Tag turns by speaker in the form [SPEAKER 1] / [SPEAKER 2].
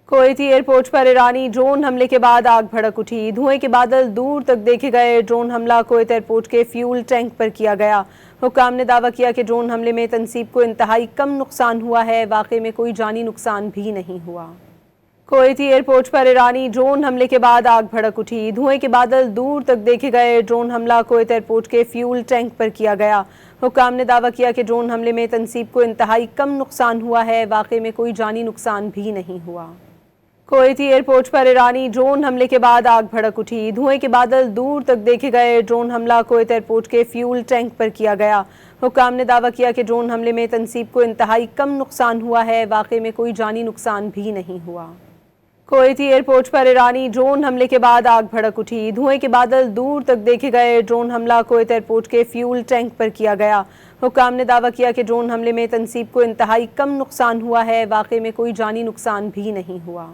[SPEAKER 1] کویتی airport پر ایرانی drone حملے کے بعد آگ بھڑک اٹھی۔ دھوئیں کے بادل دور تک دیکھے گئے۔ ڈرون حملہ کویت ایئرپورٹ کے فیول ٹینک پر کیا گیا۔ حکام نے دعویٰ کیا کہ ڈرون حملے میں تنصیب کو انتہائی کم نقصان ہوا ہے۔ واقعے میں کوئی جانی نقصان بھی نہیں ہوا۔ کویتی ایئرپورٹ پر ایرانی ڈرون حملے کے بعد آگ بھڑک اٹھی۔ دھوئیں کے بادل دور تک دیکھے گئے۔ ڈرون حملہ کویت ایئرپورٹ کے فیول ٹینک پر کیا گیا۔ حکام نے دعویٰ کیا کہ ڈرون حملے میں تنصیب کو انتہائی کم نقصان ہوا ہے۔ واقعے میں کوئی جانی نقصان بھی نہیں ہوا۔ کویتی ایئرپورٹ پر ایرانی ڈرون حملے کے بعد آگ بھڑک اٹھی۔ دھوئیں کے بادل دور تک دیکھے گئے۔ ڈرون حملہ کویت ایئرپورٹ کے فیول ٹینک پر کیا گیا۔ حکام نے دعویٰ کیا کہ ڈرون حملے میں تنصیب کو انتہائی کم نقصان ہوا ہے۔ واقعے میں کوئی جانی نقصان بھی نہیں ہوا۔ کویتی ایئرپورٹ پر ایرانی ڈرون حملے کے بعد آگ بھڑک اٹھی۔ دھوئیں کے بادل دور تک دیکھے گئے۔ ڈرون حملہ کویت ایئرپورٹ کے فیول ٹینک پر کیا گیا۔ حکام نے دعویٰ کیا کہ ڈرون حملے میں تنصیب کو انتہائی کم نقصان ہوا ہے۔ واقعے میں کوئی جانی نقصان بھی نہیں ہوا۔